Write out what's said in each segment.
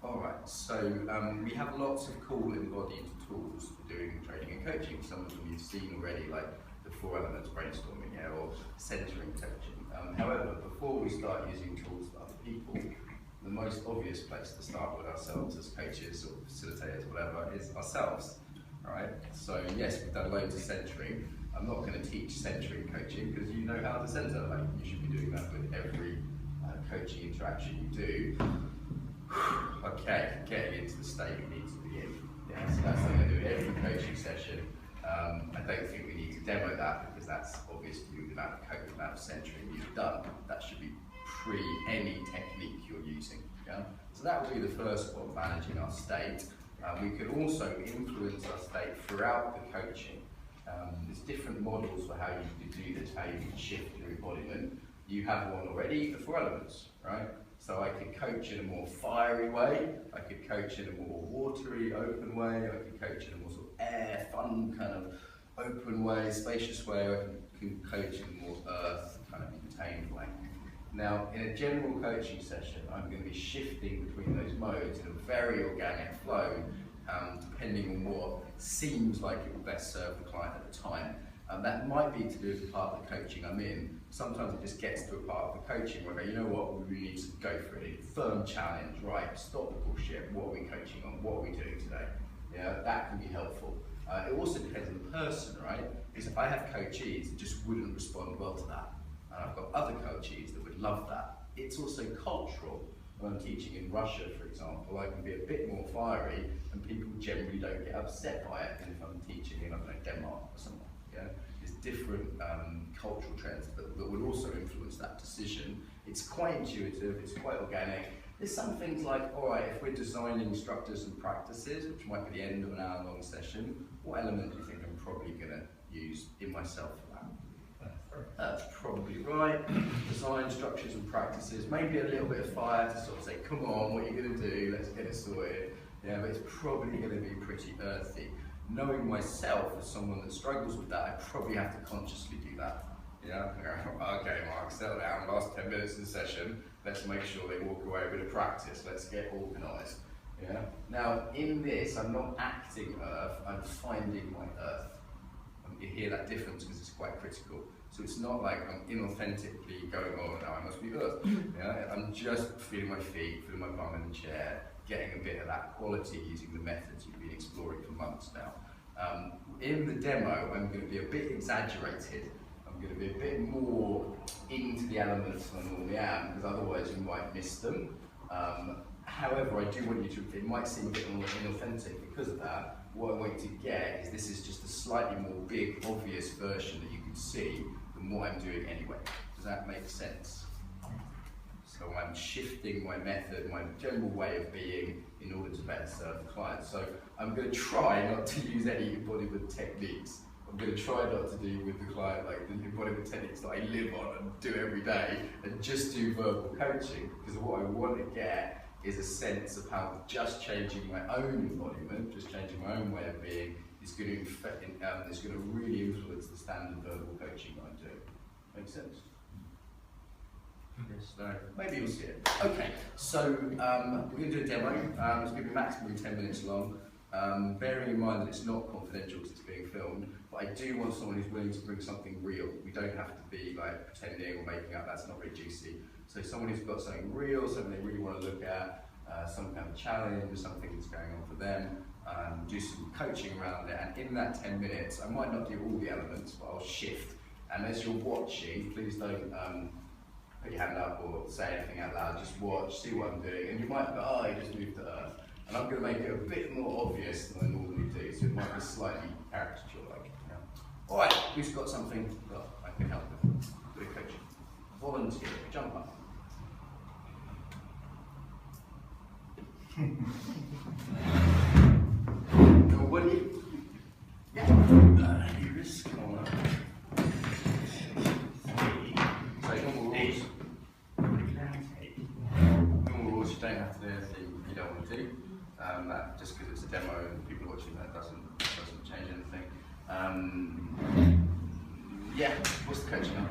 Alright, so we have lots of cool embodied tools for doing training and coaching. Some of them you've seen already, like the 4 elements brainstorming, or centering coaching. However, before we start using tools for other people, the most obvious place to start with ourselves as coaches or facilitators, whatever, is ourselves. Alright, so yes, we've done loads of centering. I'm not going to teach centering coaching because you know how to center. Like, you should be doing that with every coaching interaction you do. Okay, getting into the state we need to be in. Yeah, so that's what I'm going to do every coaching session. I don't think we need to demo that because that's obviously the amount of coaching, the amount of centering you've done. That should be pre any technique you're using. Yeah? So that will be the first one, managing our state. We could also influence our state throughout the coaching. There's different models for how you can do this, how you can shift your embodiment. You have one already, the 4 elements, right? So I could coach in a more fiery way, I could coach in a more watery, open way, I could coach in a more sort of air, fun, kind of open way, spacious way, I can coach in a more earth, kind of contained way. Now, in a general coaching session, I'm going to be shifting between those modes in a very organic flow, depending on what seems like it will best serve the client at the time. That might be to do with the part of the coaching I'm in. Sometimes it just gets to a part of the coaching where I go, you know what, we really need to go for it. Firm challenge, right? Stop the bullshit. What are we coaching on? What are we doing today? Yeah, that can be helpful. It also depends on the person, right? Because if I have coachees that just wouldn't respond well to that, and I've got other coachees that would love that. It's also cultural. When I'm teaching in Russia, for example, I can be a bit more fiery, and people generally don't get upset by it than if I'm teaching in, I don't know, Denmark or something. Yeah? There's different cultural trends that would also influence that decision. It's quite intuitive, it's quite organic. There's some things like, all right, if we're designing structures and practices, which might be the end of an hour-long session, what element do you think I'm probably going to use in myself for that? That's probably right. Design structures and practices, maybe a little bit of fire to sort of say, come on, what are you going to do? Let's get it sorted. Yeah, but it's probably going to be pretty earthy. Knowing myself as someone that struggles with that, I probably have to consciously do that. Yeah, okay, Mark, settle down. Last 10 minutes of the session. Let's make sure they walk away with a practice. Let's get organised. Yeah. Now, in this, I'm not acting earth. I'm finding my earth. You hear that difference because it's quite critical. So it's not like I'm inauthentically going, oh, now I must be earth. Yeah? I'm just feeling my feet, feeling my bum in the chair, getting a bit of that quality using the methods you've been exploring for months now. In the demo, I'm going to be a bit exaggerated. I'm going to be a bit more into the elements than I normally am, because otherwise you might miss them. However, I do want you to, it might seem a bit more inauthentic because of that. What I want you to get is this is just a slightly more big, obvious version that you can see than what I'm doing anyway. Does that make sense? So I'm shifting my method, my general way of being in order to better serve the client. So I'm going to try not to use any embodiment techniques. I'm going to try not to do with the client like the embodiment techniques that I live on and do every day and just do verbal coaching, because what I want to get is a sense of how just changing my own embodiment, just changing my own way of being, is going to is going to really influence the standard verbal coaching that I'm doing. Make sense? Yes, no. Maybe you'll see it. Okay, so we're going to do a demo. It's going to be maximum 10 minutes long. Bearing in mind that it's not confidential because it's being filmed, but I do want someone who's willing to bring something real. We don't have to be like pretending or making up, that's not very juicy. So someone who's got something real, something they really want to look at, some kind of challenge or something that's going on for them, do some coaching around it, and in that 10 minutes, I might not do all the elements, but I'll shift. And as you're watching, please don't put your hand up or say anything out loud, just watch, see what I'm doing, and you might go, oh, you just moved to earth. And I'm going to make it a bit more obvious than I normally do, so it might be slightly caricature-like. Yeah. All right, who's got something that I can help with? Good coaching. Volunteer, jump up. Nobody? Yeah. Here is corner. So normal rules. Normal rules, you don't have to do anything you don't want to do. That just because it's a demo and people are watching, that doesn't change anything. Yeah, what's the coaching on?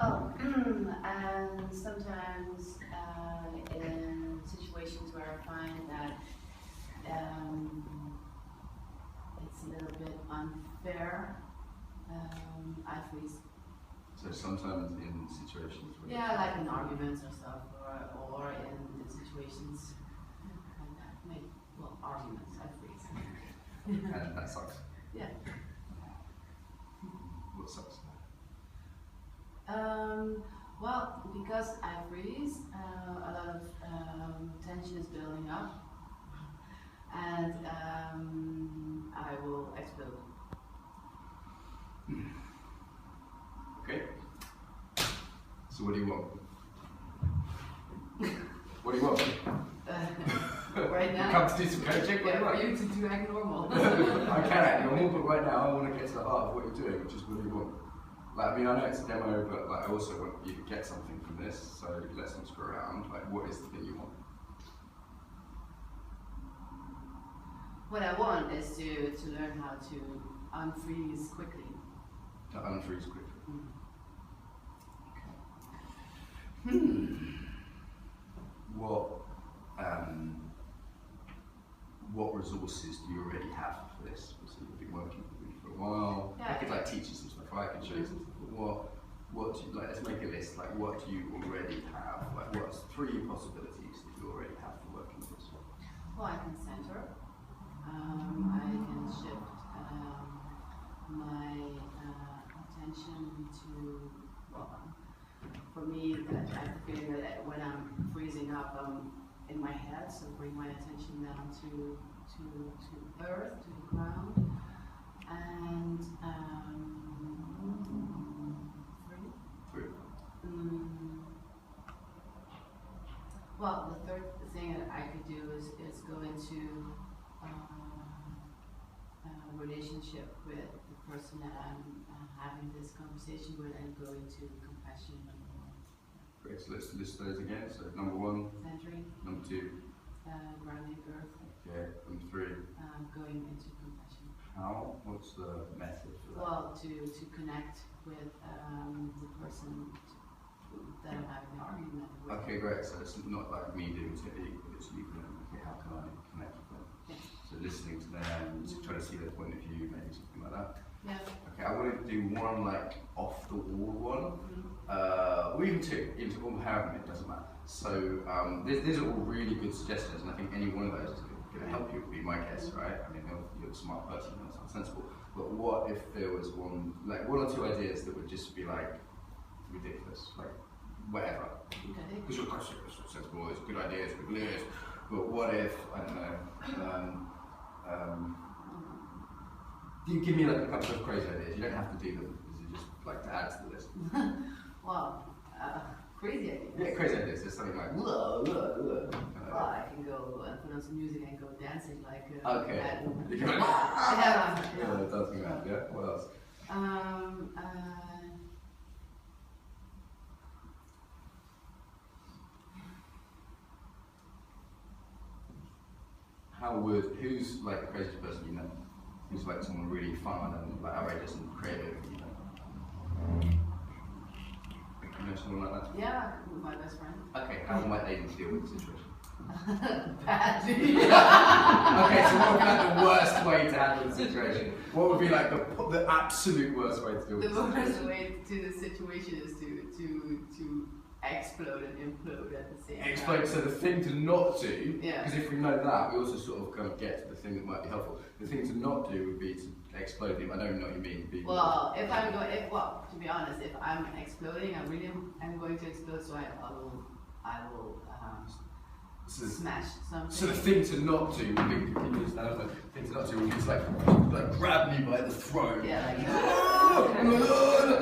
Oh, and sometimes it's situations where I find that it's a little bit unfair, I freeze. So sometimes in situations where like in arguments or stuff, or in situations like that. Arguments, I freeze. and that sucks. Yeah. What sucks? Well, because I freeze, a lot of tension is building up, and I will explode. Okay. So what do you want? What do you want? Right now? Come to do some coaching? What do you For want? you to act normal. I can act normal, but right now I want to get to the heart of what you're doing, which is what do you want? Like, I mean, I know it's a demo, but like, I also want you to get something from this, so let's not screw around. Like, what is the thing you want? What I want is to learn how to unfreeze quickly. To unfreeze quickly. Mm. Okay. What resources do you already have for this? So you've been working with it for a while. Yeah. I could like teach you some stuff. I can show you some stuff. What do you, like? Let's make a list. Like, what do you already have? Like, what's 3 possibilities that you already have for working with this? Well, I can center. I can shift my attention to. Well, for me, I have the feeling that when I'm freezing up, I'm in my head, so bring my attention down to earth, to the ground, and 3. Well, the third thing that I could do is go into a relationship with the person that I'm having this conversation with, and go into compassion. Great, so let's list those again. So number 1, Centering. number 2, Grounding earth. okay, number 3. Going into compassion. How? What's the method for that? Well, to connect with the person that I'm having an argument with. Okay, great. So it's not like me doing technique, but it's you going, okay, how can I connect with them? Yeah. So listening to them, to try to see their point of view, maybe something like that. Yeah. Okay, I want to do one like off the wall one, or even 2, into all however it doesn't matter. So these are all really good suggestions, and I think any one of those is going to help you. Would be my guess, right? I mean, you're a smart person, that sounds sensible. But what if there was one or 2 ideas that would just be like ridiculous, like whatever? Okay. Because you're quite sensible, it's good ideas, good ideas. But what if, I don't know, you give me like a couple of crazy ideas. You don't have to do them, because you just like to add to the list. Well, crazy ideas. Yeah, crazy ideas. There's something like, whoa. Well, I can go and put on some music and go dancing like. Okay. You can like, yeah. dancing around, yeah? What else? Who's like the craziest person you know? Who's like someone really fun and like outrageous and creative, you know? You know someone like that? Yeah, my best friend. Okay, how might they deal with the situation? Badly. Okay, so what would be like the worst way to handle the situation? What would be like the absolute worst way to deal with The the situation? worst way to the situation is to explode and implode at the same time. Explain, so the thing to not do, Yeah. because if we know that, we also sort of kind of get to the thing that might be helpful. The thing to not do would be to explode him. I don't know what you mean. Well, to be honest, if I'm exploding, I'm going to explode, so I will smash something. So the thing to not do would be, can you understand? The thing to not do would be to like grab me by the throat. Yeah,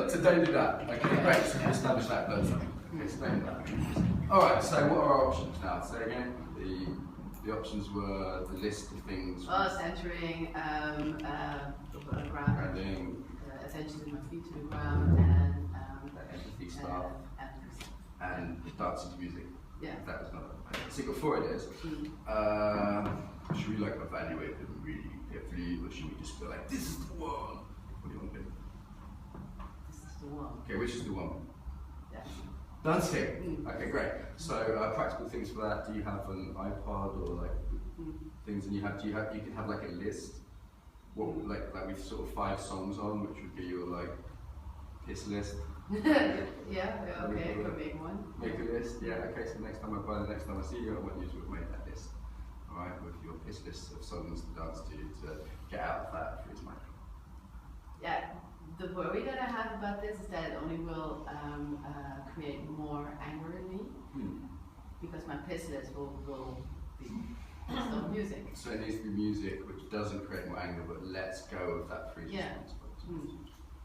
So don't do that. Okay, great. So we establish that person. Explain that. Alright, so what are our options now? So again, the options were the list of things. Centering, ground, Grounding, attention to my feet to the ground, and empathy stuff, and dancing to music. Yeah. That was another. So you've got 4 ideas. Should we like evaluate them really carefully, or should we just go like, this is the one? What do you want to do? This is the one. Okay, which is the one? Yeah. Dancing. Okay, great. So practical things for that. Do you have an iPod or like things? And you could have like a list. What like with sort of 5 songs on, which would be your like piss list. Yeah, okay, I can make one. Make a list. Yeah. Okay. So next time I see you, I want you to make that list. All right, with your piss list of songs to dance to get out of that freeze mind. Yeah. The worry that I have about this is that it only will create more anger in me, because my piss list will be based on music. So it needs to be music which doesn't create more anger, but lets go of that freeze response.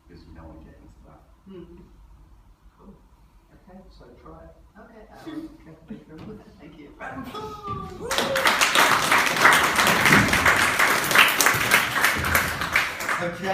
Because you don't want to get into that. Cool. Okay, so try it. Okay. Okay, thank you very much. Thank you. Okay.